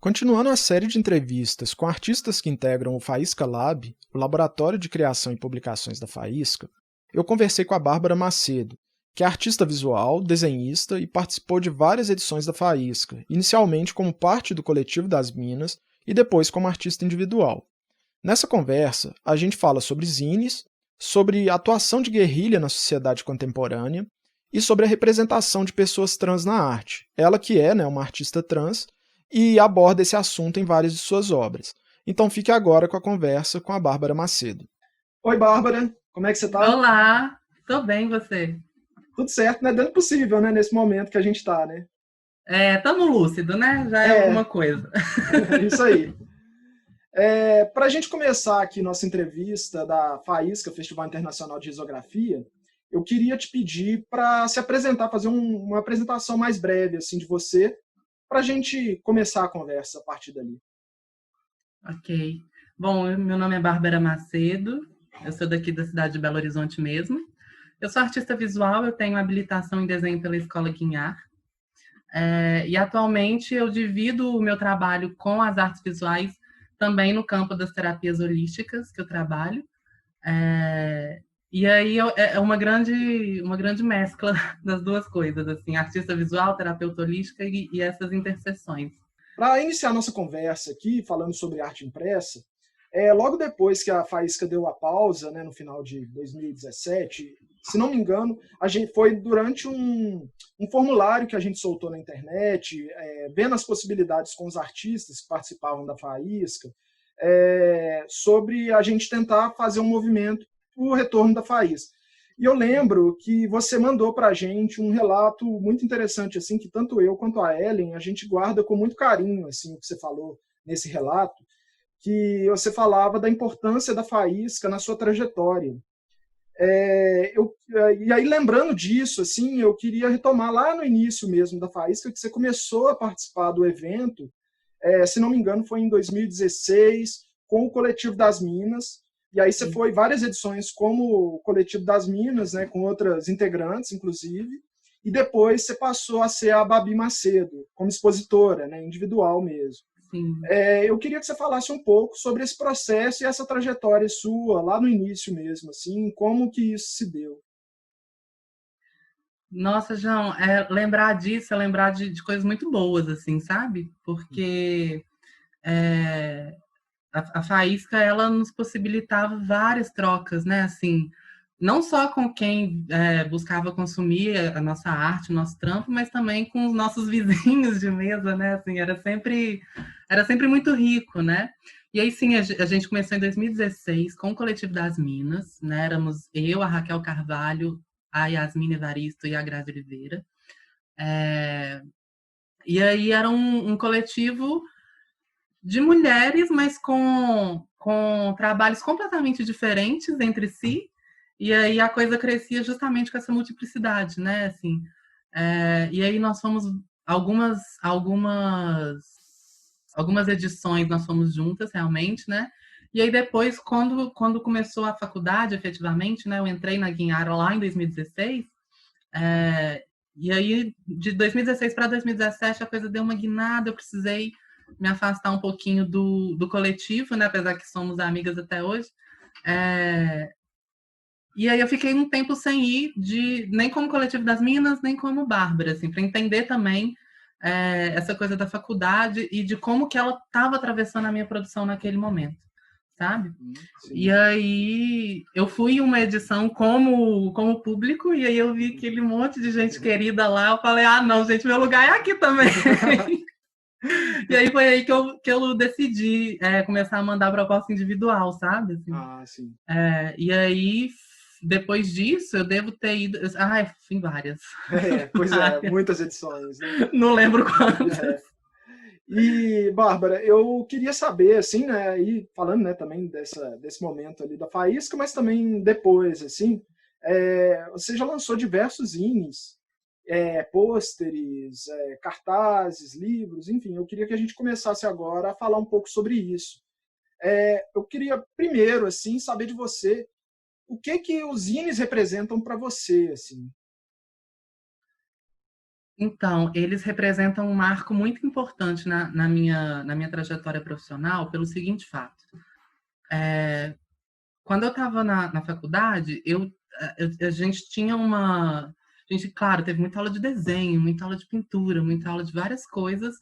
Continuando a série de entrevistas com artistas que integram o Faísca Lab, o laboratório de criação e publicações da Faísca, eu conversei com a Bárbara Macedo, que é artista visual, desenhista e participou de várias edições da Faísca, inicialmente como parte do Coletivo das Minas e depois como artista individual. Nessa conversa, a gente fala sobre zines, sobre a atuação de guerrilha na sociedade contemporânea e sobre a representação de pessoas trans na arte. Ela que é uma artista trans e aborda esse assunto em várias de suas obras. Então fique agora com a conversa com a Bárbara Macedo. Oi, Bárbara, como é que você está? Olá, estou bem, e você? Tudo certo, né? Dentro do possível, né? Nesse momento que a gente está, né? Estamos lúcido, né? Já é alguma coisa. Isso aí. Para a gente começar aqui nossa entrevista da Faísca, Festival Internacional de Risografia, eu queria te pedir para se apresentar, fazer uma apresentação mais breve assim de você, para a gente começar a conversa a partir dali. Ok. Bom, meu nome é Bárbara Macedo, eu sou daqui da cidade de Belo Horizonte mesmo. Eu sou artista visual, eu tenho habilitação em desenho pela Escola Guinhar. E atualmente eu divido o meu trabalho com as artes visuais também no campo das terapias holísticas que eu trabalho. E aí é uma grande mescla das duas coisas, assim, artista visual, terapeuta holística e essas interseções. Para iniciar nossa conversa aqui, falando sobre arte impressa, logo depois que a Faísca deu a pausa, né, no final de 2017, se não me engano, a gente foi durante um formulário que a gente soltou na internet, vendo as possibilidades com os artistas que participavam da Faísca, sobre a gente tentar fazer um movimento para o retorno da Faísca. E eu lembro que você mandou para a gente um relato muito interessante, assim, que tanto eu quanto a Ellen, a gente guarda com muito carinho, assim, o que você falou nesse relato, que você falava da importância da Faísca na sua trajetória. E aí, lembrando disso, assim, eu queria retomar lá no início mesmo da Faísca, que você começou a participar do evento, se não me engano, foi em 2016, com o Coletivo das Minas. E aí você foi várias edições como o Coletivo das Minas, né, com outras integrantes, inclusive. E depois você passou a ser a Babi Macedo, como expositora, né, individual mesmo. Sim. Eu queria que você falasse um pouco sobre esse processo e essa trajetória sua, lá no início mesmo, assim, como que isso se deu. Nossa, João, lembrar disso é lembrar de coisas muito boas, assim, sabe? Porque a Faísca, ela nos possibilitava várias trocas, né? Assim, não só com quem buscava consumir a nossa arte, o nosso trampo, mas também com os nossos vizinhos de mesa, né? Assim, era sempre muito rico, né? E aí, sim, a gente começou em 2016 com o Coletivo das Minas, né? Éramos eu, a Raquel Carvalho, a Yasmina Evaristo e a Grazi Oliveira. E aí era um coletivo de mulheres, mas com trabalhos completamente diferentes entre si, e aí a coisa crescia justamente com essa multiplicidade, né? Assim, e aí nós fomos algumas edições nós fomos juntas realmente, né? E aí depois, quando começou a faculdade, efetivamente, né? Eu entrei na Guinhara lá em 2016, e aí de 2016 para 2017 a coisa deu uma guinada, eu precisei me afastar um pouquinho do coletivo, né? Apesar que somos amigas até hoje. E aí eu fiquei um tempo sem ir, nem como Coletivo das Minas, nem como Bárbara, assim, para entender também essa coisa da faculdade e de como que ela estava atravessando a minha produção naquele momento, sabe? Sim. E aí eu fui em uma edição como público, e aí eu vi aquele monte de gente querida lá, eu falei, não, gente, meu lugar é aqui também. E aí foi aí que eu decidi começar a mandar proposta individual, sabe? Assim. Sim. E aí, depois disso, eu devo ter ido... Fui várias. Pois é, muitas edições, né? Não lembro quantas. E, Bárbara, eu queria saber, assim, né, e falando, né, também desse momento ali da Faísca, mas também depois, assim, você já lançou diversos zines, pôsteres, cartazes, livros, enfim, eu queria que a gente começasse agora a falar um pouco sobre isso. Eu queria, primeiro, assim, saber de você o que os zines representam para você, assim. Então, eles representam um marco muito importante na minha trajetória profissional pelo seguinte fato. Quando eu estava na faculdade, a gente tinha uma... A gente, claro, teve muita aula de desenho, muita aula de pintura, muita aula de várias coisas,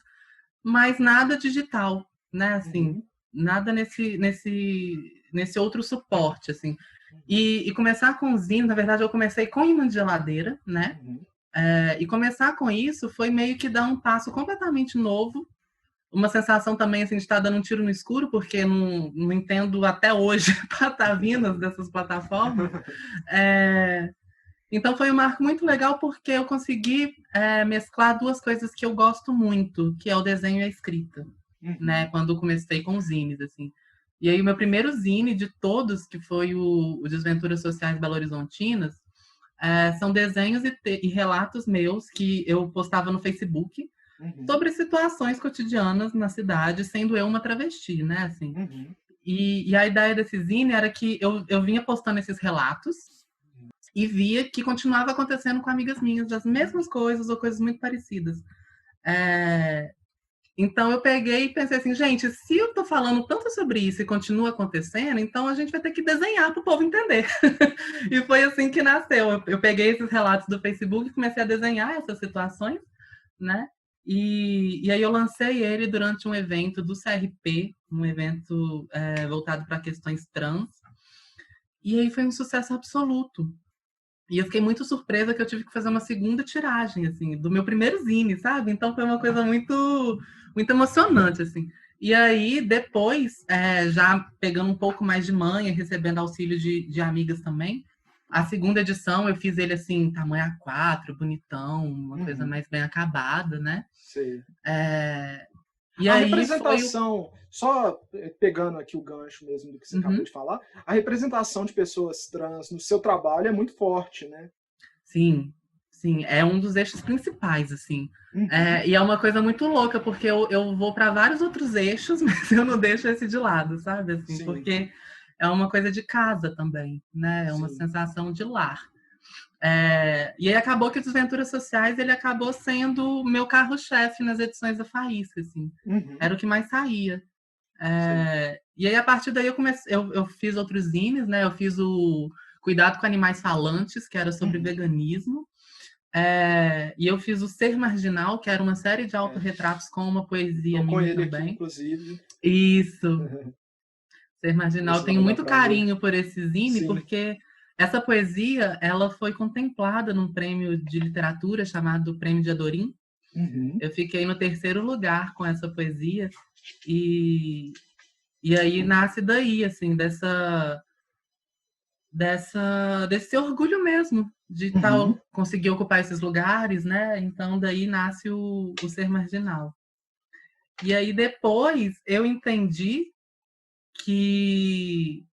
mas nada digital, né? Assim, Uhum. nada nesse outro suporte, assim. E começar com o zine, na verdade, eu comecei com imã de geladeira, né? Uhum. E começar com isso foi meio que dar um passo completamente novo. Uma sensação também assim, de estar dando um tiro no escuro, porque não entendo até hoje patavinas dessas plataformas. É, então foi um marco muito legal porque eu consegui mesclar duas coisas que eu gosto muito, que é o desenho e a escrita, né? Uhum. Quando eu comecei com os zines, assim. E aí o meu primeiro zine de todos, que foi o Desventuras Sociais Belo Horizontinas, são desenhos e relatos meus que eu postava no Facebook Uhum. sobre situações cotidianas na cidade, sendo eu uma travesti, né? Assim. Uhum. E a ideia desse zine era que eu vinha postando esses relatos e via que continuava acontecendo com amigas minhas, as mesmas coisas ou coisas muito parecidas. É, Então eu peguei e pensei assim, gente, se eu tô falando tanto sobre isso e continua acontecendo, então a gente vai ter que desenhar para o povo entender. E foi assim que nasceu. Eu peguei esses relatos do Facebook e comecei a desenhar essas situações, né? E aí eu lancei ele durante um evento do CRP, um evento voltado para questões trans. E aí foi um sucesso absoluto. E eu fiquei muito surpresa que eu tive que fazer uma segunda tiragem, assim, do meu primeiro zine, sabe? Então foi uma coisa muito, muito emocionante, assim. E aí, depois, já pegando um pouco mais de manha, recebendo auxílio de amigas também, a segunda edição eu fiz ele, assim, tamanho A4, bonitão, uma coisa Uhum. mais bem acabada, né? Sei. É, E A aí foi o... representação, só pegando aqui o gancho mesmo do que você acabou Uhum. de falar, a representação de pessoas trans no seu trabalho é muito forte, né? Sim, sim, é um dos eixos principais, assim. Uhum. E é uma coisa muito louca, porque eu vou para vários outros eixos, mas eu não deixo esse de lado, sabe? Assim, Sim, porque é uma coisa de casa também, né? É uma sim. sensação de lar. E aí acabou que o Desventuras Sociais ele acabou sendo o meu carro-chefe nas edições da Faísca, assim. Uhum. Era o que mais saía. Sei. E aí, a partir daí, eu fiz outros zines, né? Eu fiz o Cuidado com Animais Falantes, que era sobre Uhum. veganismo. E eu fiz o Ser Marginal, que era uma série de É. autorretratos com uma poesia Tô com minha ele aqui, também. inclusive. Isso, Ser Marginal. Eu Esse lá tenho vai dar muito para ver. carinho por esse zine, Sim. porque essa poesia ela foi contemplada num prêmio de literatura chamado Prêmio de Adorim. Uhum. Eu fiquei no terceiro lugar com essa poesia. E aí nasce daí, assim, desse orgulho mesmo de Uhum. conseguir ocupar esses lugares, né? Então daí nasce o Ser Marginal. E aí depois eu entendi que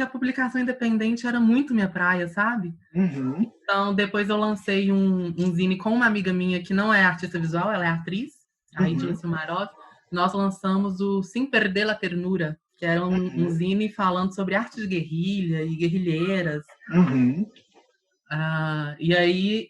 a publicação independente era muito minha praia, sabe? Uhum. Então depois eu lancei um zine com uma amiga minha que não é artista visual, ela é atriz, a Idila Uhum. Silmarov. Nós lançamos o Sin Perder la Ternura, que era um Uhum. zine falando sobre arte de guerrilha e guerrilheiras. Uhum. E aí,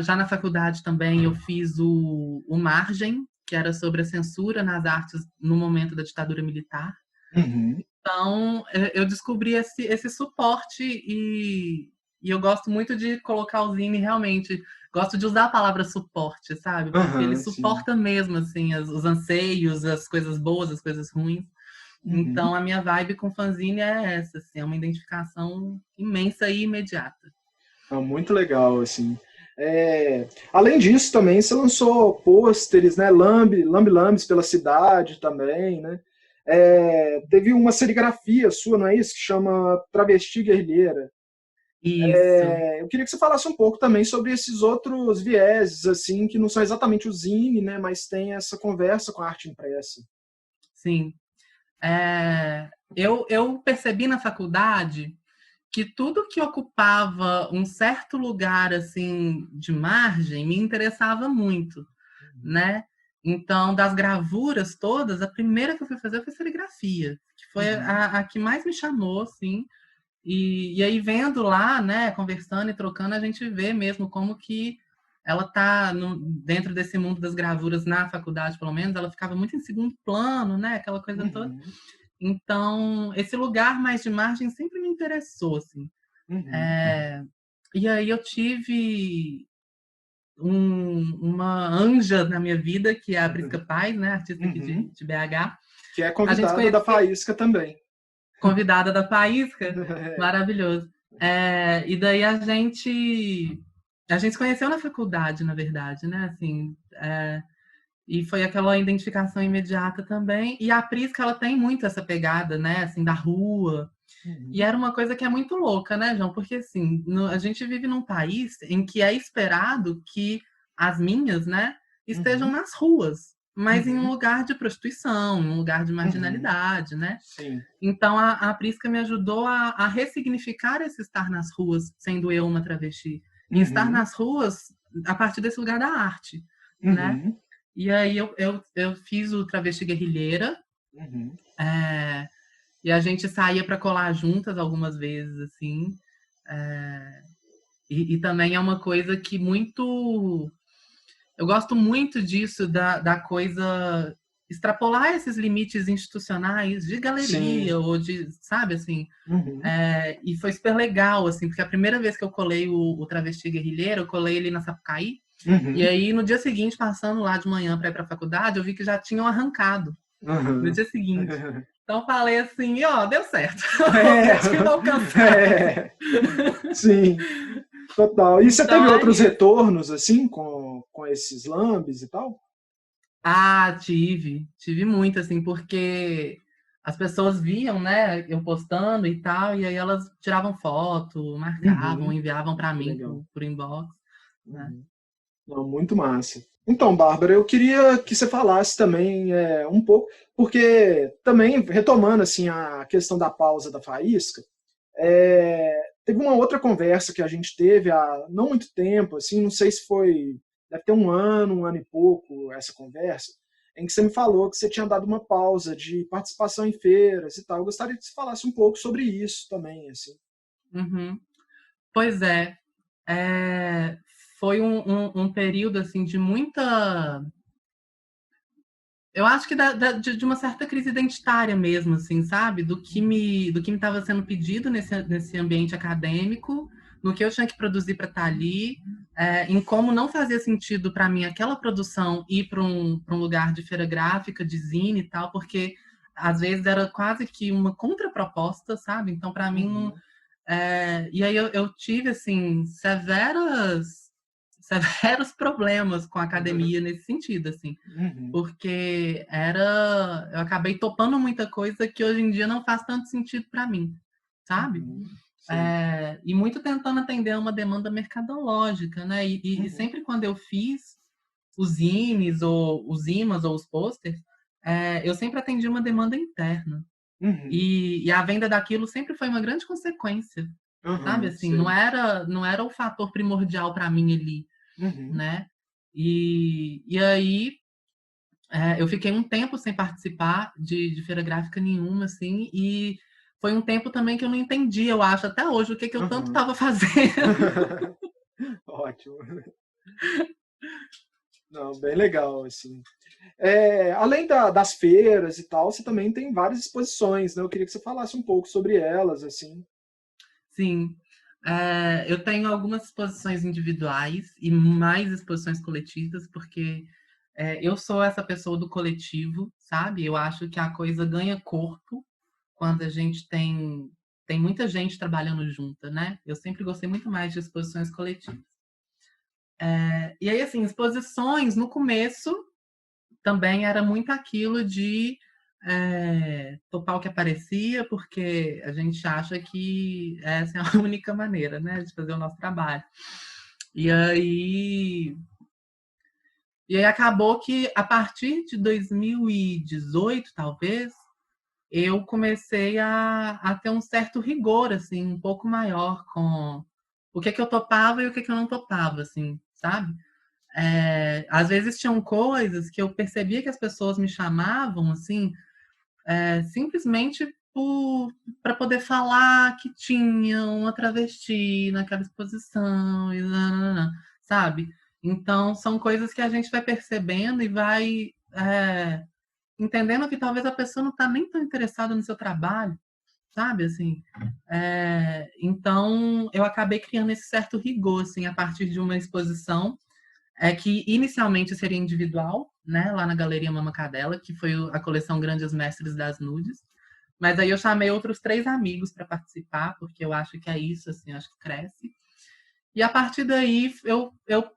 já na faculdade também, eu fiz o Margem, que era sobre a censura nas artes no momento da ditadura militar. Uhum. Então, eu descobri esse suporte e eu gosto muito de colocar o zine realmente. Gosto de usar a palavra suporte, sabe? Porque ele Aham, sim. suporta mesmo, assim, os anseios, as coisas boas, as coisas ruins. Uhum. Então, a minha vibe com fanzine é essa, assim, é uma identificação imensa e imediata. É muito legal, assim. Além disso, também você lançou pôsteres, né? Lambe-lambes pela cidade também, né? Teve uma serigrafia sua, não é isso? Que chama Travesti Guerrilheira. Isso, Eu queria que você falasse um pouco também sobre esses outros vieses, assim, que não são exatamente o zine, né? Mas tem essa conversa com a arte impressa. sim. Eu percebi na faculdade que tudo que ocupava um certo lugar assim de margem me interessava muito, né? Então, das gravuras todas, a primeira que eu fui fazer foi serigrafia, que foi Uhum. a que mais me chamou, assim. E aí, vendo lá, né, conversando e trocando, a gente vê mesmo como que ela tá dentro desse mundo das gravuras na faculdade, pelo menos, ela ficava muito em segundo plano, né, aquela coisa toda. Uhum. Então, esse lugar mais de margem sempre me interessou, assim. Uhum. E aí eu tive uma anja na minha vida, que é a Prisca Paz, né, artista aqui Uhum. de BH. Que é A gente se convidada da conheceu, Faísca também. convidada da Faísca, É. maravilhoso. E daí a gente se conheceu na faculdade, na verdade, né? Assim, e foi aquela identificação imediata também. E a Prisca, ela tem muito essa pegada, né? Assim, da rua. E Uhum. era uma coisa que é muito louca, né, João? Porque, assim, a gente vive num país em que é esperado que as minhas, né, estejam Uhum. nas ruas, mas em um Uhum. lugar de prostituição, em um lugar de Uhum. marginalidade, né? Sim. Então, a Prisca me ajudou a ressignificar esse estar nas ruas, sendo eu uma travesti. E estar Uhum. nas ruas a partir desse lugar da arte, né? Uhum. E aí eu fiz o Travesti Guerrilheira, Uhum. é, e a gente saía para colar juntas algumas vezes, assim. É, e também é uma coisa que muito... Eu gosto muito disso, da coisa extrapolar esses limites institucionais de Sim. galeria ou de, sabe, assim. Uhum. E foi super legal, assim, porque a primeira vez que eu colei o Travesti Guerrilheiro, eu colei ele na Sapucaí, e Uhum. aí no dia seguinte, passando lá de manhã para ir para a faculdade, eu vi que já tinham arrancado no Uhum. dia seguinte. Então falei assim, ó, deu certo. É. Objetivo alcançado. É. Sim. Total. E você Então teve é outros isso. retornos, assim, com esses lambes e tal? Tive muito, assim, porque as pessoas viam, né, eu postando e tal, e aí elas tiravam foto, marcavam, Uhum. enviavam para Que mim legal. por inbox, né? Uhum. Não, muito massa. Então, Bárbara, eu queria que você falasse também um pouco, porque também, retomando assim a questão da pausa da faísca, teve uma outra conversa que a gente teve há não muito tempo, assim, não sei se foi, deve ter um ano e pouco essa conversa, em que você me falou que você tinha dado uma pausa de participação em feiras e tal. Eu gostaria que você falasse um pouco sobre isso também, assim. Uhum. Pois é, foi um período, assim, de muita... Eu acho que de uma certa crise identitária mesmo, assim, sabe? Do que me estava sendo pedido nesse ambiente acadêmico, no que eu tinha que produzir para estar ali, em como não fazia sentido para mim aquela produção ir para um lugar de feira gráfica, de zine e tal, porque às vezes era quase que uma contraproposta, sabe? Então, para mim, não, Uhum, e aí eu tive, assim, severos problemas com a academia nesse sentido, assim, uhum, porque eu acabei topando muita coisa que hoje em dia não faz tanto sentido para mim, sabe? uhum, sim. E muito tentando atender uma demanda mercadológica, né? E Uhum, sempre quando eu fiz os zines, ou os imãs, ou os posters, eu sempre atendi uma demanda interna. uhum, E a venda daquilo sempre foi uma grande consequência, sabe? uhum, Assim, não sei. era o fator primordial para mim ali, Uhum, né? E aí eu fiquei um tempo sem participar de feira gráfica nenhuma, assim, e foi um tempo também que eu não entendi, eu acho, até hoje, o que eu tanto uhum. estava fazendo. Ótimo. Não, bem legal, assim. Além das feiras e tal, você também tem várias exposições, né? Eu queria que você falasse um pouco sobre elas, assim. Sim. Eu tenho algumas exposições individuais e mais exposições coletivas, porque eu sou essa pessoa do coletivo, sabe? Eu acho que a coisa ganha corpo quando a gente tem muita gente trabalhando junta, né? Eu sempre gostei muito mais de exposições coletivas. E aí, assim, exposições, no começo, também era muito aquilo de topar o que aparecia, porque a gente acha que essa é a única maneira, né, de fazer o nosso trabalho. E aí, e aí acabou que, a partir de 2018, talvez, eu comecei a ter um certo rigor, assim, um pouco maior com o que eu topava e o que eu não topava, assim, sabe? Às vezes tinham coisas que eu percebia que as pessoas me chamavam, assim, simplesmente para poder falar que tinha uma travesti naquela exposição, e nananã, sabe? Então, são coisas que a gente vai percebendo e vai entendendo que talvez a pessoa não está nem tão interessada no seu trabalho, sabe? Assim, então, eu acabei criando esse certo rigor, assim, a partir de uma exposição que inicialmente seria individual, né, lá na Galeria Mama Cadela, que foi a coleção Grandes Mestres das Nudes. Mas aí eu chamei outros 3 amigos para participar, porque eu acho que é isso, assim, acho que cresce. E a partir daí eu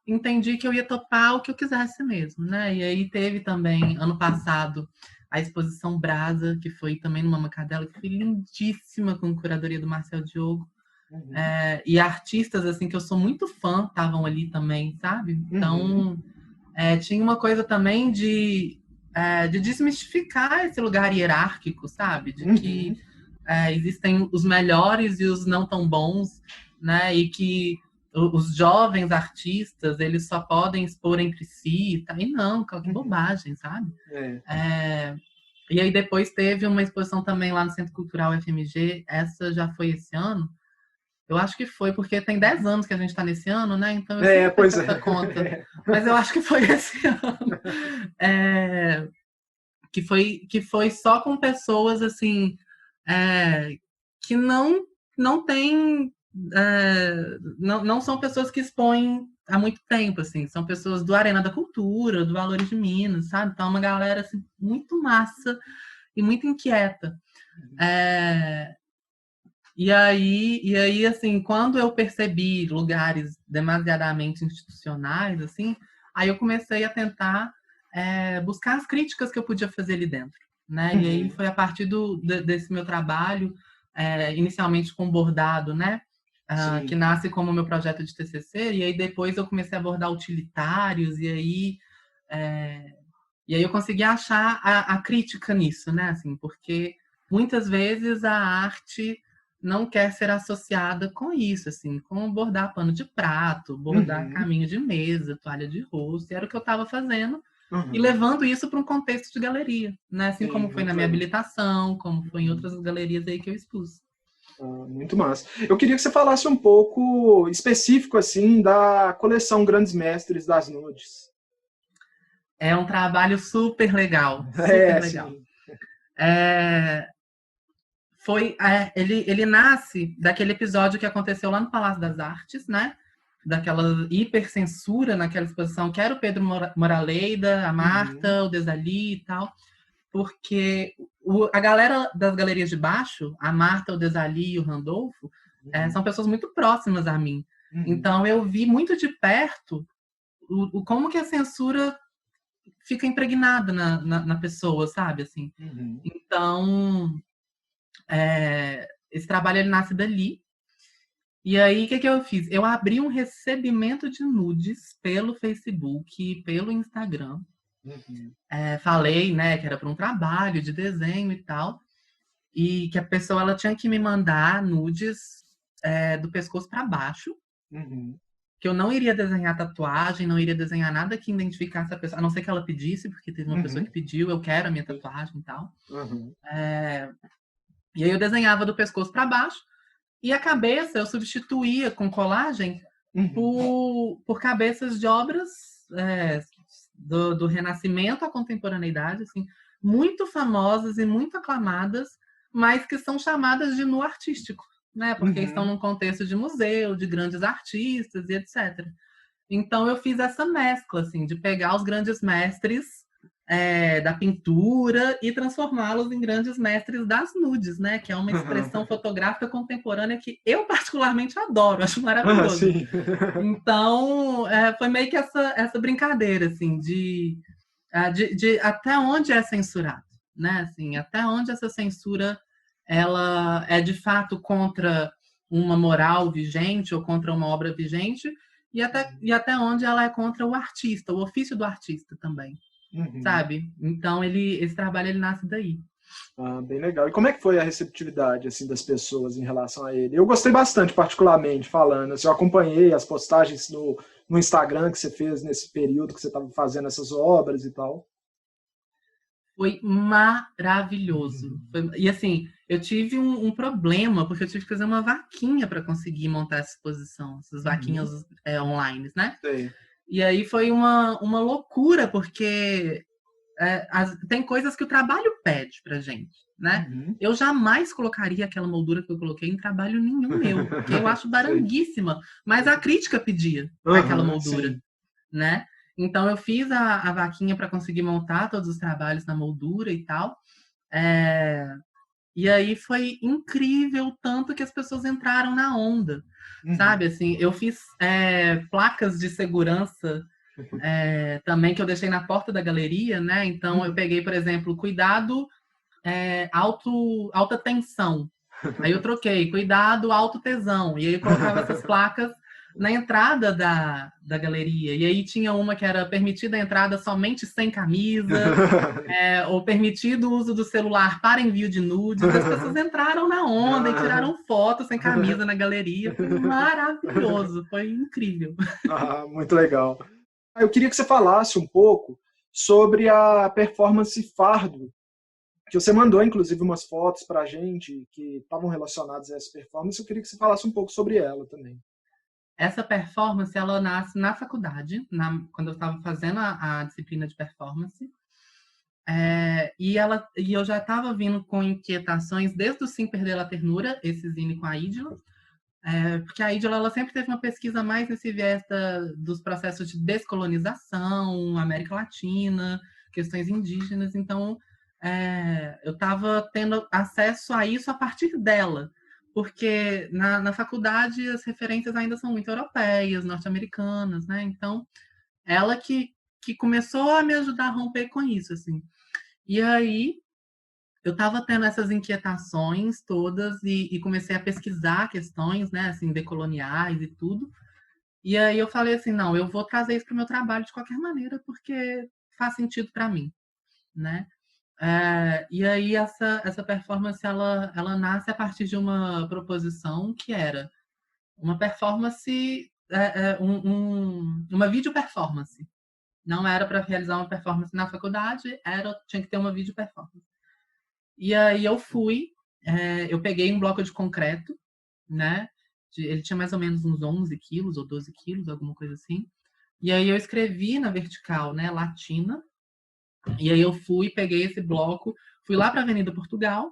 entendi que eu ia topar o que eu quisesse mesmo, né? E aí teve também, ano passado, a exposição Brasa, que foi também no Mama Cadela, que foi lindíssima, com curadoria do Marcel Diogo. Uhum. E artistas, assim, que eu sou muito fã, estavam ali também, sabe? Então, tinha uma coisa também de desmistificar esse lugar hierárquico, sabe? De que existem os melhores e os não tão bons, né? E que os jovens artistas, eles só podem expor entre si, tá? E não, que bobagem, sabe? E aí depois teve uma exposição também lá no Centro Cultural FMG, essa já foi esse ano. Eu acho que foi, porque tem 10 anos que a gente está nesse ano, né? Então eu sempre perco essa conta. Mas eu acho que foi esse ano. Que foi só com pessoas, assim, que não tem... não são pessoas que expõem há muito tempo, assim. São pessoas do Arena da Cultura, do Valores de Minas, sabe? Então, uma galera, assim, muito massa e muito inquieta. E aí, assim, quando eu percebi lugares demasiadamente institucionais, assim, aí eu comecei a tentar buscar as críticas que eu podia fazer ali dentro, né? E aí foi a partir desse meu trabalho, inicialmente com bordado, né? Que nasce como meu projeto de TCC, e aí depois eu comecei a abordar utilitários, e aí eu consegui achar a crítica nisso, né? Assim, porque muitas vezes a arte não quer ser associada com isso, assim, com bordar pano de prato, bordar caminho de mesa, toalha de rosto, era o que eu estava fazendo, e levando isso para um contexto de galeria, né? Assim como foi na minha habilitação, como foi em outras galerias aí que eu expus. Muito massa. Eu queria que você falasse um pouco específico, assim, da coleção Grandes Mestres das Nudes. É um trabalho super legal, super legal. Ele nasce daquele episódio que aconteceu lá no Palácio das Artes, né? Daquela hipercensura naquela exposição, que era o Pedro Moraleida, a Marta, o Desali e tal, porque a galera das galerias de baixo, a Marta, o Desali e o Randolfo, são pessoas muito próximas a mim. Então eu vi muito de perto como que a censura fica impregnada na pessoa, sabe? Assim. Então... esse trabalho ele nasce dali. E aí, o que eu fiz? Eu abri um recebimento de nudes pelo Facebook, pelo Instagram. Falei, né, que era para um trabalho de desenho e tal. E que a pessoa ela tinha que me mandar nudes do pescoço para baixo. Que eu não iria desenhar tatuagem, não iria desenhar nada que identificasse a pessoa, a não ser que ela pedisse, porque teve uma pessoa que pediu, eu quero a minha tatuagem e tal. E aí eu desenhava do pescoço para baixo, e a cabeça eu substituía com colagem por cabeças de obras do Renascimento à contemporaneidade, assim, muito famosas e muito aclamadas, mas que são chamadas de nu artístico, né? Porque estão num contexto de museu, de grandes artistas e etc. Então eu fiz essa mescla, assim, de pegar os grandes mestres da pintura e transformá-los em grandes mestres das nudes, né? Que é uma expressão fotográfica contemporânea que eu particularmente adoro, acho maravilhoso. Então, foi meio que essa brincadeira, assim, de até onde é censurado, né? Assim, até onde essa censura ela é de fato contra uma moral vigente ou contra uma obra vigente, e até onde ela é contra o artista, o ofício do artista também. Sabe? Então, esse trabalho ele nasce daí. Bem legal. E como é que foi a receptividade assim, das pessoas em relação a ele? Eu gostei bastante, particularmente, falando. Assim, eu acompanhei as postagens no Instagram que você fez nesse período que você estava fazendo essas obras e tal. Foi maravilhoso. E assim, eu tive um problema, porque eu tive que fazer uma vaquinha para conseguir montar essa exposição, essas vaquinhas online, né? Sei. E aí foi uma loucura, porque tem coisas que o trabalho pede pra gente, né? Uhum. Eu jamais colocaria aquela moldura que eu coloquei em trabalho nenhum meu, porque eu acho Sei. baranguíssima, mas a crítica pedia aquela Aham, moldura, sim. né? Então eu fiz a vaquinha para conseguir montar todos os trabalhos na moldura e tal. É, e aí foi incrível tanto que as pessoas entraram na onda, Uhum. sabe? Assim, eu fiz placas de segurança também que eu deixei na porta da galeria, né? Então eu Uhum. peguei, por exemplo, cuidado alta tensão. Aí eu troquei, cuidado alto tesão. E aí eu colocava essas placas na entrada da galeria. E aí tinha uma que era permitida a entrada somente sem camisa, ou permitido o uso do celular para envio de nudes. E as pessoas entraram na onda e tiraram fotos sem camisa na galeria. Foi maravilhoso, foi incrível. Ah, muito legal. Eu queria que você falasse um pouco sobre a performance Fardo, que você mandou, inclusive, umas fotos para a gente que estavam relacionadas a essa performance. Eu queria que você falasse um pouco sobre ela também. Essa performance, ela nasce na faculdade, quando eu estava fazendo a disciplina de performance. E eu já estava vindo com inquietações desde o Sim Perder a Ternura, esse zine com a Ídila, porque a Ídila ela sempre teve uma pesquisa mais nesse viés dos processos de descolonização, América Latina, questões indígenas. Então, eu estava tendo acesso a isso a partir dela, porque na faculdade as referências ainda são muito europeias, norte-americanas, né? Então, ela que começou a me ajudar a romper com isso, assim. E aí, eu estava tendo essas inquietações todas e comecei a pesquisar questões, né, assim, decoloniais e tudo. E aí eu falei assim, não, eu vou trazer isso para o meu trabalho de qualquer maneira, porque faz sentido para mim, né? E aí essa performance, ela nasce a partir de uma proposição que era uma performance, uma vídeo performance. Não era para realizar uma performance na faculdade, tinha que ter uma vídeo performance. E aí eu peguei um bloco de concreto, né? Ele tinha mais ou menos uns 11 quilos ou 12 quilos, alguma coisa assim. E aí eu escrevi na vertical, né, Latina. E aí eu peguei esse bloco, fui lá para a Avenida Portugal,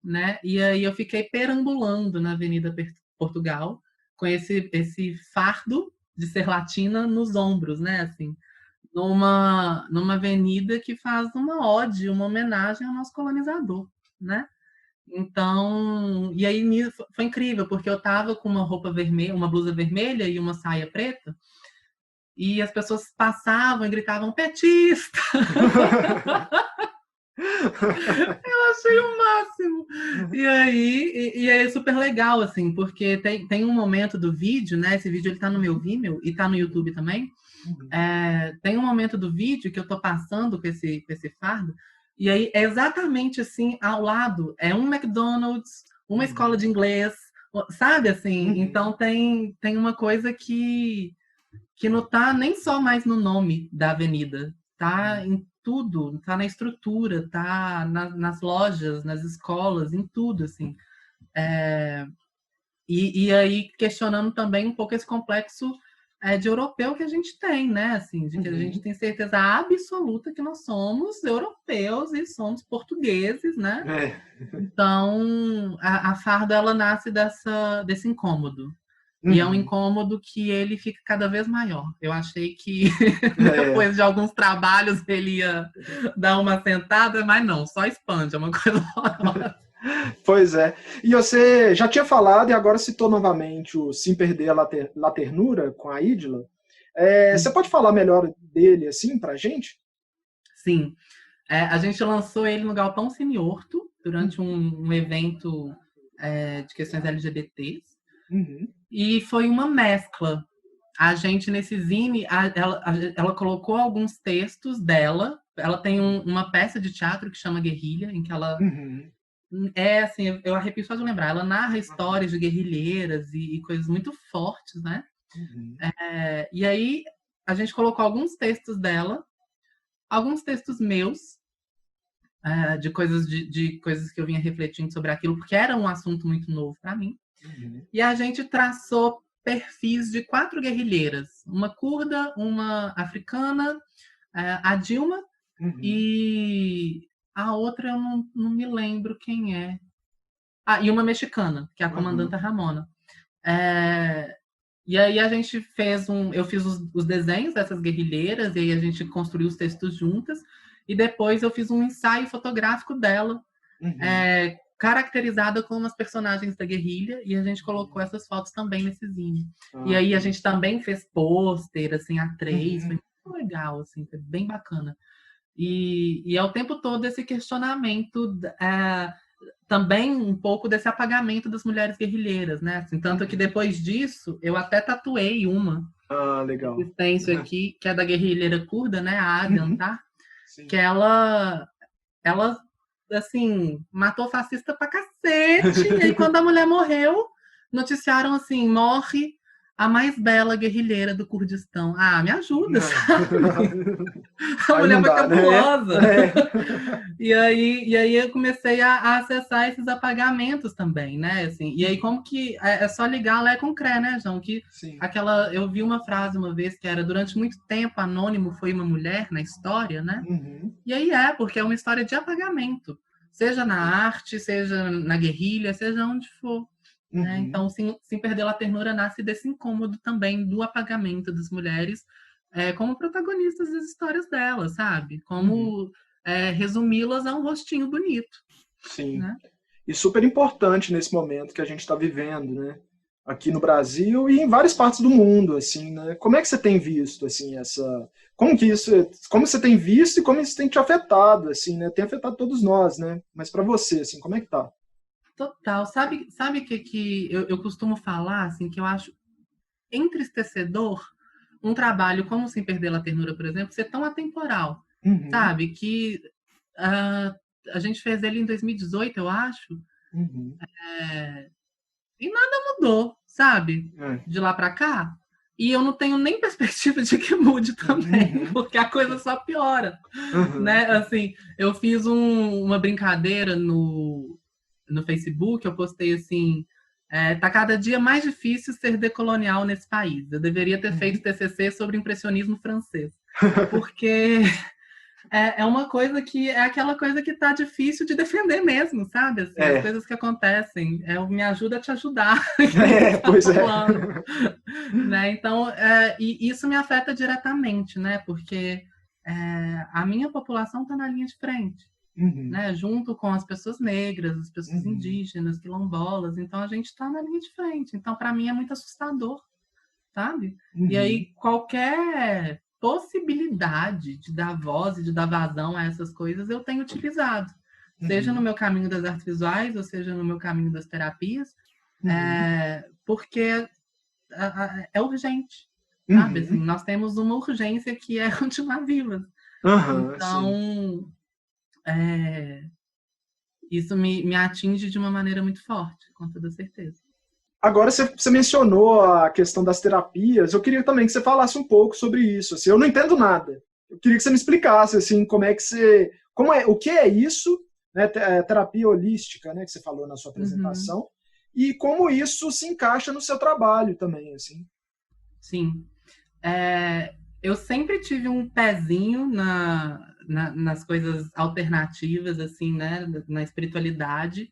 né? E aí eu fiquei perambulando na Avenida Portugal com esse fardo de ser latina nos ombros, né? Assim, numa avenida que faz uma ode, uma homenagem ao nosso colonizador, né? Então, e aí foi incrível, porque eu tava com uma roupa vermelha, uma blusa vermelha e uma saia preta, e as pessoas passavam e gritavam petista. Eu achei o máximo. E aí é super legal, assim, porque tem um momento do vídeo, né? Esse vídeo ele tá no meu Vimeo e tá no YouTube também. Uhum. Tem um momento do vídeo que eu tô passando com esse fardo, e aí é exatamente assim, ao lado, é um McDonald's, uma escola Uhum. de inglês, sabe assim? Uhum. Então tem uma coisa que não tá nem só mais no nome da avenida, tá em tudo, tá na estrutura, tá nas lojas, nas escolas, em tudo, assim. É, e aí questionando também um pouco esse complexo de europeu que a gente tem, né? Assim, de que a gente Uhum. tem certeza absoluta que nós somos europeus e somos portugueses, né? É. Então, a farda, ela nasce desse incômodo. E é um Uhum. incômodo que ele fica cada vez maior. Eu achei que É. depois de alguns trabalhos ele ia dar uma sentada, mas não, só expande, é uma coisa horrorosa. Pois é. E você já tinha falado e agora citou novamente o Sim Perder a Ternura com a Ídila. Você pode falar melhor dele assim pra gente? Sim, a gente lançou ele no Galpão Semiorto durante Uhum. um evento de questões LGBTs Uhum. e foi uma mescla. A gente, nesse zine, ela colocou alguns textos dela. Ela tem uma peça de teatro que chama Guerrilha, em que ela Uhum. assim, eu arrepio só de lembrar. Ela narra histórias de guerrilheiras e coisas muito fortes, né? Uhum. E aí a gente colocou alguns textos dela, alguns textos meus, de coisas que eu vinha refletindo sobre aquilo, porque era um assunto muito novo para mim. E a gente traçou perfis de 4 guerrilheiras, uma curda, uma africana, a Dilma, e a outra eu não me lembro quem é. E uma mexicana, que é a comandante Ramona. E aí a gente fez eu fiz os desenhos dessas guerrilheiras, e aí a gente construiu os textos juntas, e depois eu fiz um ensaio fotográfico dela, caracterizada como as personagens da guerrilha, e a gente colocou essas fotos também nesse zine. E aí a gente também fez pôster, assim, A3, foi muito legal, assim, foi bem bacana. E é o tempo todo esse questionamento, também um pouco desse apagamento das mulheres guerrilheiras, né? Assim, tanto que depois disso, eu até tatuei uma legal. existência aqui, que é da guerrilheira curda, né? A Adan, tá? Que ela, assim, matou fascista pra cacete. E aí, quando a mulher morreu, noticiaram assim, morre a mais bela guerrilheira do Kurdistão. Me ajuda, sabe? A mulher foi cabulosa. Né? E aí eu comecei a acessar esses apagamentos também, né? Assim, e aí como que... É só ligar Lé com Cré, né, João? Que eu vi uma frase uma vez que era: durante muito tempo, anônimo foi uma mulher na história, né? E aí porque é uma história de apagamento. Seja na arte, seja na guerrilha, seja onde for. Né? Então, Sem Perder a Ternura nasce desse incômodo também do apagamento das mulheres como protagonistas das histórias delas, sabe? Como resumi-las a um rostinho bonito. Sim. Né? E super importante nesse momento que a gente está vivendo, né? Aqui no Brasil e em várias partes do mundo, assim, né? Como é que você tem visto, assim, como você tem visto e como isso tem te afetado, assim, né? Tem afetado todos nós, né? Mas para você, assim, como é que tá? Total. Sabe que eu costumo falar, assim, que eu acho entristecedor um trabalho como Sem Perder a Ternura, por exemplo, ser tão atemporal, sabe? Que a gente fez ele em 2018, eu acho, e nada mudou, sabe? De lá para cá. E eu não tenho nem perspectiva de que mude também, porque a coisa só piora. Né? Assim, eu fiz uma brincadeira no Facebook, eu postei assim: tá cada dia mais difícil ser decolonial nesse país. Eu deveria ter feito TCC sobre impressionismo francês. Porque é uma coisa que é aquela coisa que tá difícil de defender mesmo, sabe? Assim, as coisas que acontecem. Me ajuda a te ajudar. Pois Né? Então, e isso me afeta diretamente, né? Porque a minha população está na linha de frente. Né? Junto com as pessoas negras, as pessoas indígenas, quilombolas. Então, a gente está na linha de frente. Então, para mim, é muito assustador, sabe? E aí, qualquer possibilidade de dar voz e de dar vazão a essas coisas, eu tenho utilizado. Seja no meu caminho das artes visuais, ou seja no meu caminho das terapias, porque é urgente, sabe? Assim, nós temos uma urgência que é continuar vivas. Então, isso me atinge de uma maneira muito forte, com toda certeza. Agora, você mencionou a questão das terapias. Eu queria também que você falasse um pouco sobre isso. Assim, eu não entendo nada. Eu queria que você me explicasse assim, o que é isso, né, terapia holística, né, que você falou na sua apresentação, e como isso se encaixa no seu trabalho também, assim. Sim. Eu sempre tive um pezinho nas coisas alternativas, assim, né, na espiritualidade.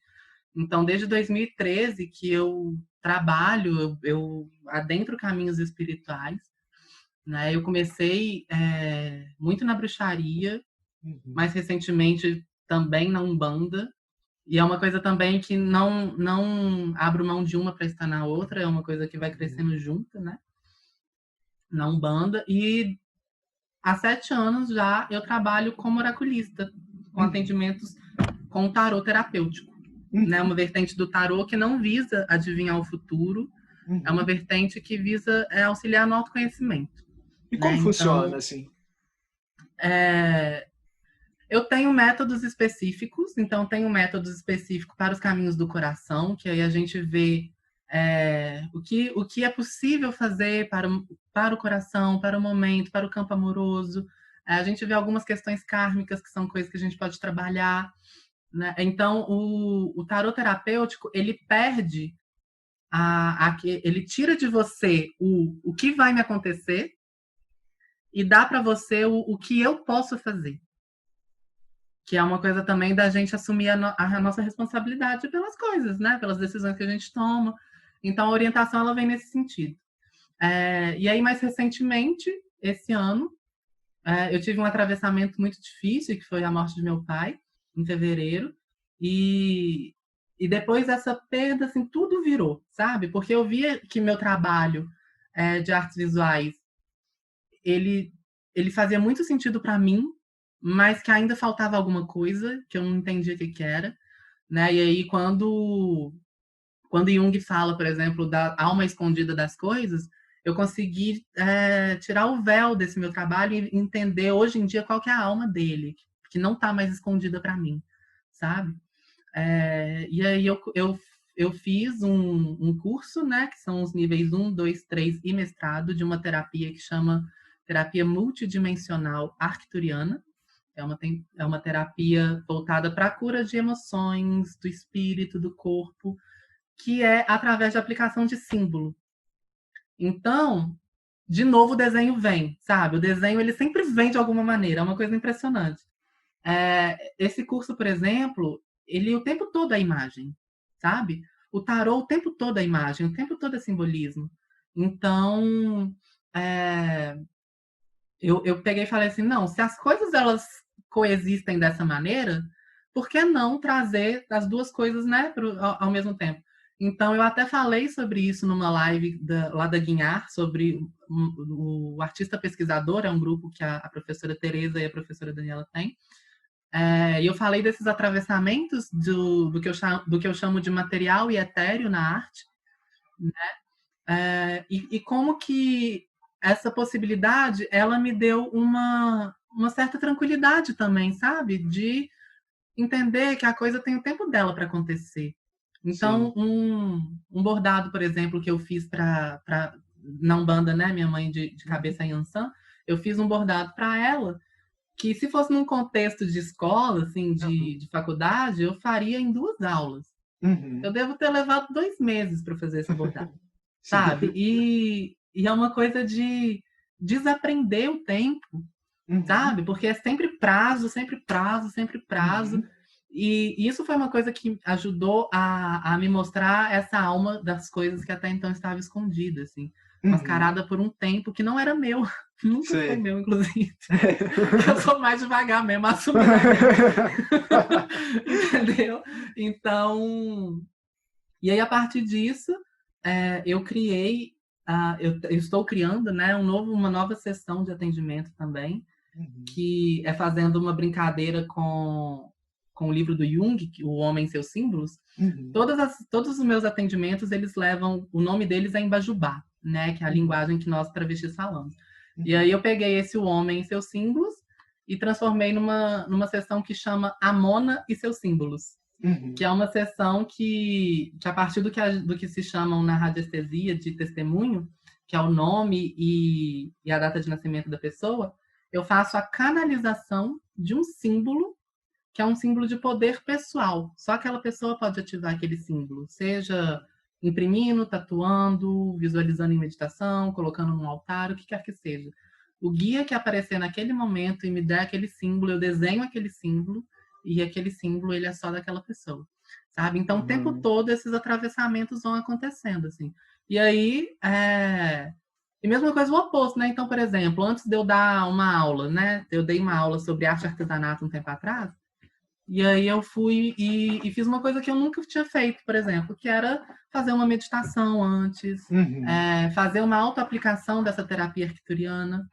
Então, desde 2013 que eu trabalho, eu adentro caminhos espirituais, né? Eu comecei muito na bruxaria, mais recentemente também na Umbanda, e é uma coisa também que não abro mão de uma para estar na outra, é uma coisa que vai crescendo junto, né? Na Umbanda, e há 7 anos já eu trabalho como oraculista, com atendimentos com tarô terapêutico. Né, uma vertente do tarô que não visa adivinhar o futuro, é uma vertente que visa auxiliar no autoconhecimento. E como funciona, assim? Eu tenho métodos específicos, então tenho métodos específicos para os caminhos do coração, que aí a gente vê o que é possível fazer para o coração, para o momento, para o campo amoroso, A gente vê algumas questões kármicas, que são coisas que a gente pode trabalhar, né? Então, o tarot terapêutico, ele perde, ele tira de você o que vai me acontecer e dá para você o que eu posso fazer. Que é uma coisa também da gente assumir a nossa responsabilidade pelas coisas, né? Pelas decisões que a gente toma. Então, a orientação, ela vem nesse sentido. E aí, mais recentemente, esse ano, eu tive um atravessamento muito difícil, que foi a morte de meu pai, em fevereiro. E depois dessa perda, assim, tudo virou, sabe? Porque eu via que meu trabalho de artes visuais, ele fazia muito sentido para mim, mas que ainda faltava alguma coisa que eu não entendia o que era, né? E aí, quando Jung fala, por exemplo, da alma escondida das coisas, eu consegui tirar o véu desse meu trabalho e entender hoje em dia qual que é a alma dele, que não está mais escondida para mim, sabe? E aí eu fiz um curso, né, que são os níveis 1, 2, 3 e mestrado, de uma terapia que chama terapia multidimensional arcturiana. É uma terapia voltada para a cura de emoções, do espírito, do corpo, que é através de aplicação de símbolo. Então, de novo o desenho vem, sabe? O desenho, ele sempre vem de alguma maneira, é uma coisa impressionante. Esse curso, por exemplo, ele o tempo todo é imagem, sabe? O tarô o tempo todo é imagem, o tempo todo é simbolismo. Então, eu peguei e falei assim, não, se as coisas elas coexistem dessa maneira, por que não trazer as duas coisas, né, ao mesmo tempo? Então, eu até falei sobre isso numa live lá da Guinhar, sobre o Artista Pesquisador, é um grupo que a professora Tereza e a professora Daniela têm. E eu falei desses atravessamentos do que eu chamo de material e etéreo na arte, né? E como que essa possibilidade, ela me deu uma certa tranquilidade também, sabe? De entender que a coisa tem o tempo dela para acontecer. Então, um bordado, por exemplo, que eu fiz para na Umbanda, né? Minha mãe de cabeça em Ansan, eu fiz um bordado para ela, que se fosse num contexto de escola, assim, de faculdade, eu faria em 2 aulas. Uhum. Eu devo ter levado 2 meses para fazer esse bordado, sabe? E é uma coisa de desaprender o tempo, sabe? Porque é sempre prazo, sempre prazo, sempre prazo. Uhum. E isso foi uma coisa que ajudou a me mostrar essa alma das coisas que até então estava escondida, assim, mascarada por um tempo que não era meu. Nunca foi meu, inclusive. Eu sou mais devagar mesmo, assumindo a entendeu? Então, e aí a partir disso, eu criei, eu estou criando, né, uma nova sessão de atendimento também, que é fazendo uma brincadeira com o livro do Jung, O Homem e Seus Símbolos. Todos os meus atendimentos, eles levam, o nome deles é Imbajubá, né, que é a linguagem que nós travestis falamos. E aí eu peguei esse O Homem e Seus Símbolos e transformei numa sessão que chama Amona e Seus Símbolos, que é uma sessão que a partir do que se chamam na radiestesia de testemunho, que é o nome e a data de nascimento da pessoa, eu faço a canalização de um símbolo, que é um símbolo de poder pessoal. Só aquela pessoa pode ativar aquele símbolo, seja imprimindo, tatuando, visualizando em meditação, colocando num altar, o que quer que seja. O guia que aparecer naquele momento e me der aquele símbolo, eu desenho aquele símbolo, e aquele símbolo, ele é só daquela pessoa, sabe? Então, o tempo todo, esses atravessamentos vão acontecendo, assim. E aí, e mesma coisa o oposto, né? Então, por exemplo, antes de eu dar uma aula, né? Eu dei uma aula sobre arte e artesanato um tempo atrás, e aí eu fui e fiz uma coisa que eu nunca tinha feito, por exemplo, que era fazer uma meditação antes, fazer uma autoaplicação dessa terapia arcturiana.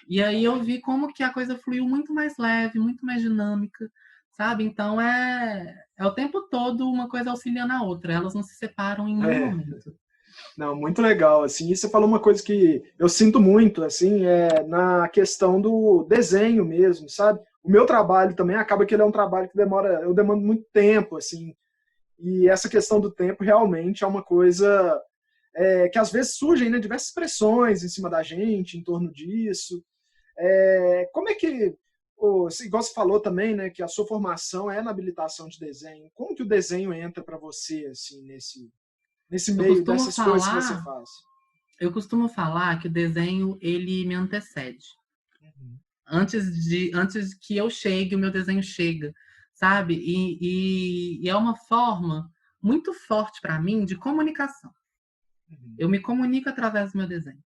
E aí eu vi como que a coisa fluiu muito mais leve, muito mais dinâmica, sabe? Então é o tempo todo uma coisa auxiliando a outra, elas não se separam em nenhum momento. Não, muito legal, assim, e você falou uma coisa que eu sinto muito, assim, na questão do desenho mesmo, sabe? O meu trabalho também acaba que ele é um trabalho que eu demando muito tempo, assim, e essa questão do tempo realmente é uma coisa que às vezes surgem, né, diversas pressões em cima da gente, em torno disso, Como é que, igual você falou também, né, que a sua formação é na habilitação de desenho, como que o desenho entra para você, assim, nesse Eu meio costumo dessas coisas que você falar, faz? eu costumo falar que o desenho ele me antecede. Uhum, Antes que eu chegue, o meu desenho chega, sabe? E é uma forma muito forte para mim de comunicação. uhum, Eu me comunico através do meu desenho.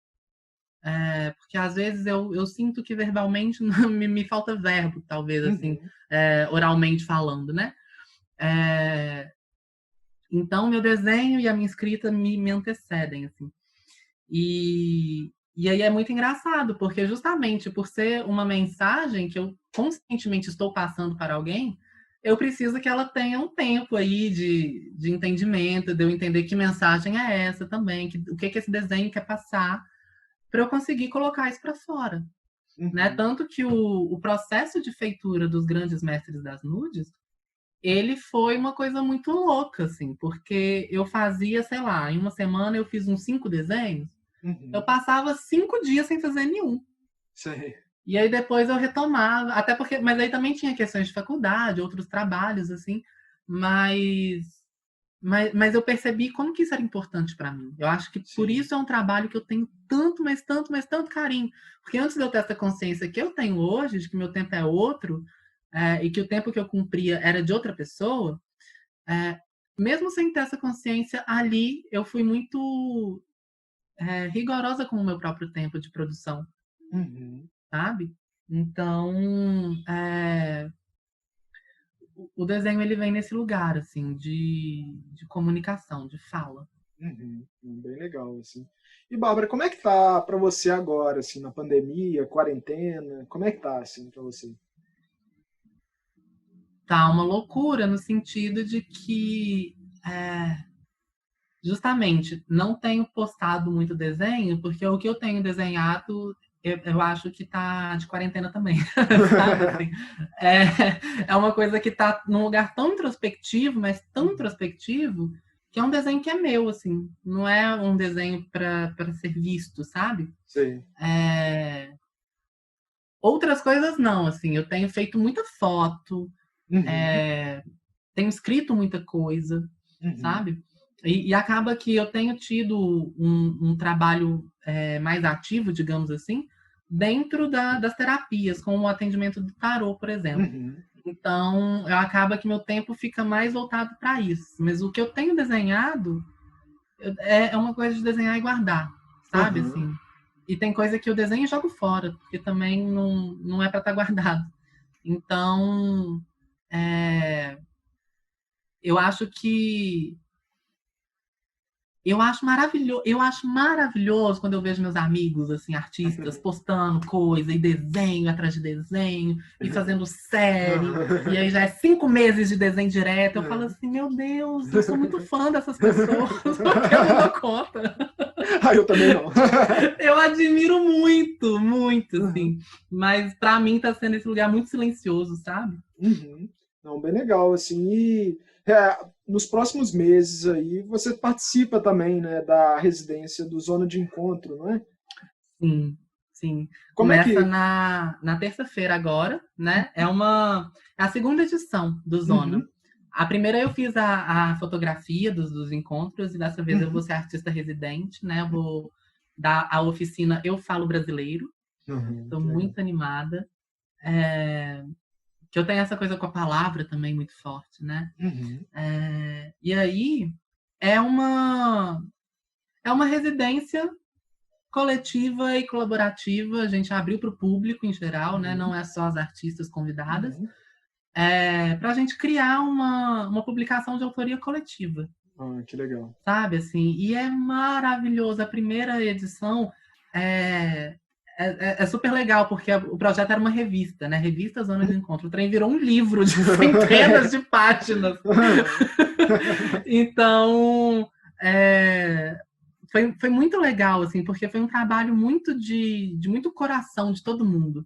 Porque às vezes eu sinto que verbalmente me falta verbo, talvez, assim, uhum, oralmente falando, né? É, então, meu desenho e a minha escrita me antecedem, assim. E aí é muito engraçado, porque justamente por ser uma mensagem que eu conscientemente estou passando para alguém, eu preciso que ela tenha um tempo aí de entendimento, de eu entender que mensagem é essa também, o que esse desenho quer passar, para eu conseguir colocar isso para fora. Né? uhum. Tanto que o processo de feitura dos grandes mestres das nudes, ele foi uma coisa muito louca, assim, porque eu fazia, sei lá, em uma semana eu fiz uns 5 desenhos, eu Uhum. passava 5 dias sem fazer nenhum. Sei. E aí depois eu retomava, até porque, mas aí também tinha questões de faculdade, outros trabalhos, assim, mas, mas eu percebi como que isso era importante para mim. Eu acho que por Sim. isso é um trabalho que eu tenho tanto, mas tanto, mas tanto carinho. Porque antes de eu ter essa consciência que eu tenho hoje, de que meu tempo é outro, e que o tempo que eu cumpria era de outra pessoa, é, mesmo sem ter essa consciência, ali eu fui muito rigorosa com o meu próprio tempo de produção, Uhum. sabe? Então, o desenho ele vem nesse lugar, assim, de comunicação, de fala. Uhum. Bem legal, assim. E, Bárbara, como é que tá para você agora, assim, na pandemia, quarentena? Como é que tá, assim, para você? Tá uma loucura no sentido de que, é, justamente, não tenho postado muito desenho, porque o que eu tenho desenhado, eu acho que tá de quarentena também, sabe? Assim, é uma coisa que tá num lugar tão introspectivo, mas tão Uhum. introspectivo, que é um desenho que é meu, assim, não é um desenho para ser visto, sabe? Sei. É, outras coisas não, assim, eu tenho feito muita foto, Uhum. é, tenho escrito muita coisa, Uhum. sabe? E acaba que eu tenho tido um trabalho mais ativo, digamos assim, dentro das terapias, com o atendimento do tarô, por exemplo. Uhum. Então, acaba que meu tempo fica mais voltado para isso. Mas o que eu tenho desenhado é uma coisa de desenhar e guardar, sabe? Aham. Assim. E tem coisa que eu desenho e jogo fora, porque também não é para estar guardado. Então, é, eu acho que eu acho maravilhoso quando eu vejo meus amigos, assim, artistas, postando coisa e desenho atrás de desenho e fazendo série. E aí já é 5 meses de desenho direto. Eu falo assim, meu Deus, eu sou muito fã dessas pessoas, porque eu não dou conta. Ah, eu também não. Eu admiro muito, muito, Uhum. assim. Mas pra mim tá sendo esse lugar muito silencioso, sabe? Uhum. Não, bem legal, assim, nos próximos meses aí você participa também, né, da residência do Zona de Encontro, não é? Sim, sim. Como é Começa que... na terça-feira agora, né? É a segunda edição do Zona. Uhum. A primeira eu fiz a fotografia dos encontros, e dessa vez eu vou Uhum. ser artista residente, né? Eu vou dar a oficina Eu Falo Brasileiro. Uhum. Estou Que legal. muito animada. Que eu tenho essa coisa com a palavra também muito forte, né? Uhum. E aí é uma, é uma residência coletiva e colaborativa. A gente abriu para o público em geral, né? Não Uhum. é só as artistas convidadas, Uhum. para a gente criar uma publicação de autoria coletiva, Ah, que legal. sabe? Assim, e é maravilhoso. A primeira edição é, é super legal, porque o projeto era uma revista, né? Revista Zona de Encontro. O trem virou um livro de centenas de páginas. Então, é, foi muito legal, assim, porque foi um trabalho muito de muito coração de todo mundo,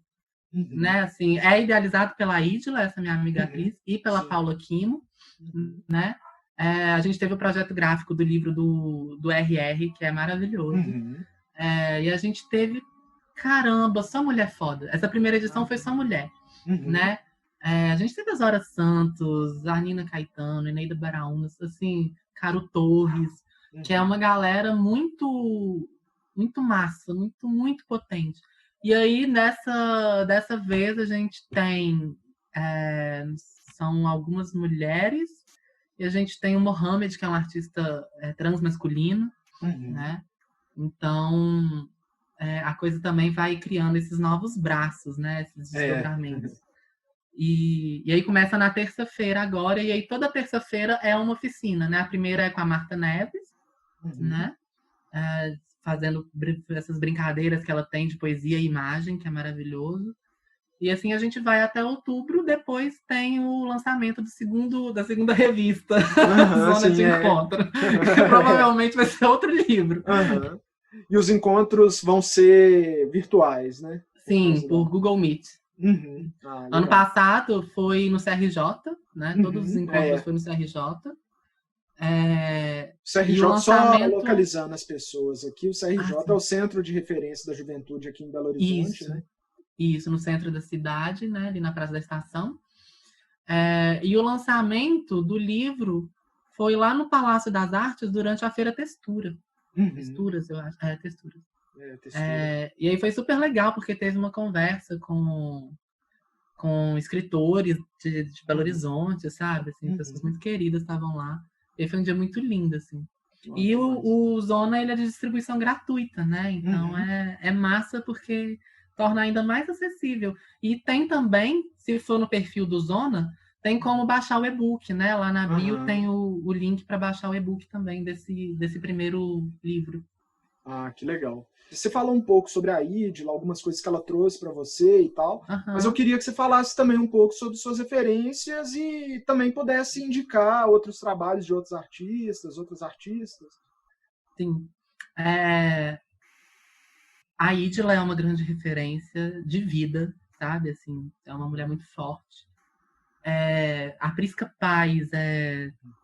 Uhum. né? Assim, é idealizado pela Ídila, essa minha amiga Uhum. atriz, e pela Sim. Paula Kimo, Uhum. né? A gente teve o projeto gráfico do livro do RR, que é maravilhoso. Uhum. E a gente teve, caramba, só mulher foda. Essa primeira edição foi só mulher, né? A gente teve as Zora Santos, a Nina Caetano, Eneida Baraunas, assim, Caro Torres, que é uma galera muito, muito massa, muito, muito potente. E aí, dessa vez, a gente tem... são algumas mulheres, e a gente tem o Mohamed, que é um artista transmasculino, né? Então, a coisa também vai criando esses novos braços, né? Esses desdobramentos. E aí começa na terça-feira agora, e aí toda terça-feira é uma oficina, né? A primeira é com a Marta Neves, né? Fazendo essas brincadeiras que ela tem de poesia e imagem, que é maravilhoso. E assim a gente vai até outubro, depois tem o lançamento da segunda revista, Zona de Encontro, que provavelmente vai ser outro livro. E os encontros vão ser virtuais, né? Sim, por Google Meet. Ano passado foi no CRJ, né? Todos os encontros foram no CRJ. CRJ, lançamento... só localizando as pessoas aqui, o CRJ é o Centro de Referência da Juventude aqui em Belo Horizonte, né? Isso, no centro da cidade, né? Ali na Praça da Estação. E o lançamento do livro foi lá no Palácio das Artes durante a Feira Textura. Texturas, eu acho. Texturas. E aí foi super legal, porque teve uma conversa com escritores de Belo Horizonte, sabe? Assim, pessoas muito queridas estavam lá. E foi um dia muito lindo, assim. E o Zona, ele é de distribuição gratuita, né? Então é massa porque torna ainda mais acessível. E tem também, se for no perfil do Zona, tem como baixar o e-book, né? Lá na bio tem o link para baixar o e-book também desse primeiro livro. Que legal. Você falou um pouco sobre a Ídila, algumas coisas que ela trouxe para você e tal, mas eu queria que você falasse também um pouco sobre suas referências e também pudesse indicar outros trabalhos de outros artistas, outras artistas. Sim. A Ídila é uma grande referência de vida, sabe? Assim, é uma mulher muito forte. A Prisca Paz,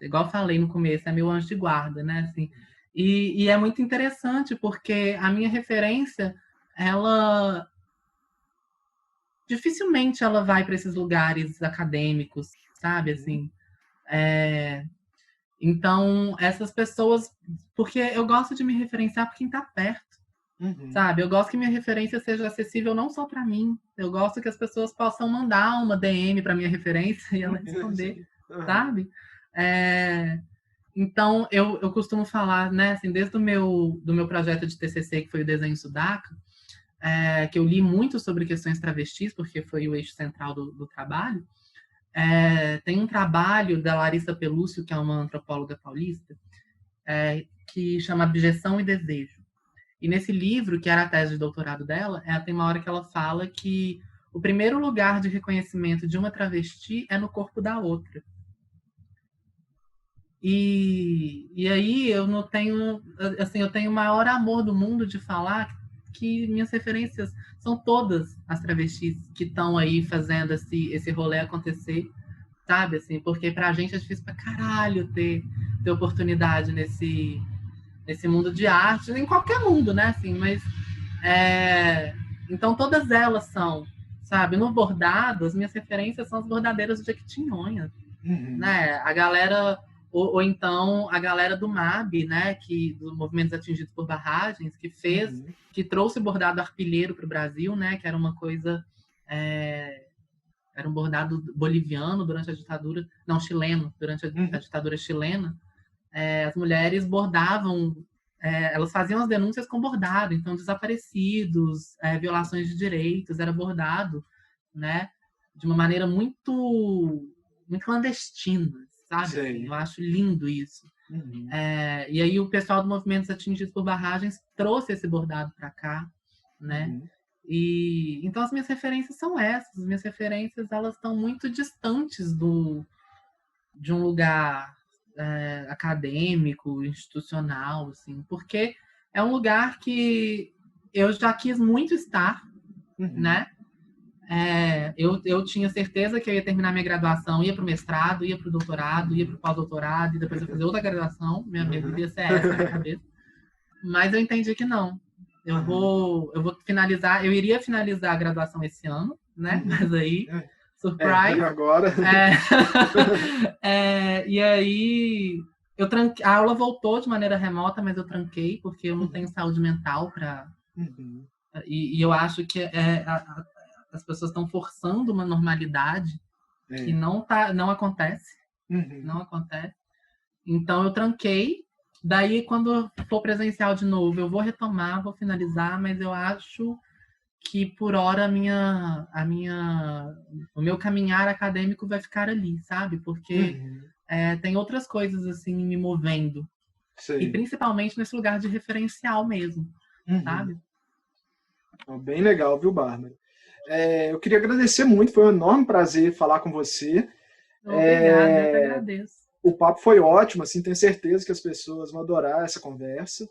igual eu falei no começo, é meu anjo de guarda, né? Assim, e é muito interessante, porque a minha referência, ela... dificilmente ela vai para esses lugares acadêmicos, sabe? Assim, então, essas pessoas... Porque eu gosto de me referenciar por quem está perto. Sabe? Eu gosto que minha referência seja acessível não só para mim. Eu gosto que as pessoas possam mandar uma DM para minha referência e ela responder, sabe? Então, eu costumo falar, né, assim, desde do meu projeto de TCC, que foi o Desenho Sudaca, que eu li muito sobre questões travestis, porque foi o eixo central do trabalho. Tem um trabalho da Larissa Pelúcio, que é uma antropóloga paulista, que chama Abjeção e Desejo. E nesse livro, que era a tese de doutorado dela, tem uma hora que ela fala que o primeiro lugar de reconhecimento de uma travesti é no corpo da outra. E aí eu não tenho, assim, eu tenho o maior amor do mundo de falar que minhas referências são todas as travestis que estão aí fazendo esse rolê acontecer, sabe? Assim, porque pra gente é difícil pra caralho ter oportunidade nesse mundo de arte, em qualquer mundo, né? Assim, mas então todas elas são, sabe? No bordado, as minhas referências são as bordadeiras do Jequitinhonha, né? A galera ou então a galera do MAB, né? Do Movimentos Atingidos por Barragens, que trouxe o bordado arpilheiro para o Brasil, né? Que era uma coisa era um bordado boliviano durante a ditadura, não, chileno, durante a ditadura chilena. As mulheres bordavam, elas faziam as denúncias com bordado, então desaparecidos, violações de direitos, era bordado, né, de uma maneira muito, muito clandestina, sabe? Assim, eu acho lindo isso. E aí o pessoal do Movimentos Atingidos por Barragens trouxe esse bordado para cá, né? E então as minhas referências são essas. As minhas referências, elas estão muito distantes de um lugar acadêmico, institucional, assim, porque é um lugar que eu já quis muito estar, né? Eu tinha certeza que eu ia terminar minha graduação, ia para o mestrado, ia para o doutorado, ia para o pós-doutorado, e depois ia fazer outra graduação, minha vida ia ser essa na minha cabeça. Mas eu entendi que não. Eu vou finalizar, eu iria finalizar a graduação esse ano, né? Mas aí, surprise. Agora. E aí, a aula voltou de maneira remota, mas eu tranquei, porque eu não tenho saúde mental para... E eu acho que as pessoas estão forçando uma normalidade que não acontece. Não acontece. Então, eu tranquei. Daí, quando for presencial de novo, eu vou retomar, vou finalizar, mas eu acho que, por hora, o meu caminhar acadêmico vai ficar ali, sabe? Porque tem outras coisas, assim, me movendo. Sei. E, principalmente, nesse lugar de referencial mesmo, sabe? Bem legal, viu, Bárbara? Eu queria agradecer muito, foi um enorme prazer falar com você. Obrigada, eu que agradeço. O papo foi ótimo, assim, tenho certeza que as pessoas vão adorar essa conversa.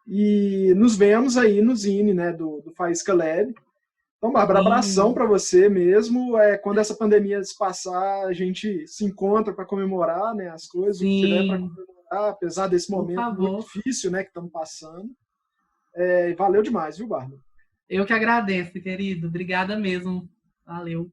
E nos vemos aí no Zine, né, do Faísca Lab. Então, Bárbara, abração para você mesmo. Quando essa pandemia se passar, a gente se encontra para comemorar, né, as coisas, o que tiver para comemorar, apesar desse momento muito difícil, né, que estamos passando. Valeu demais, viu, Bárbara? Eu que agradeço, querido. Obrigada mesmo. Valeu.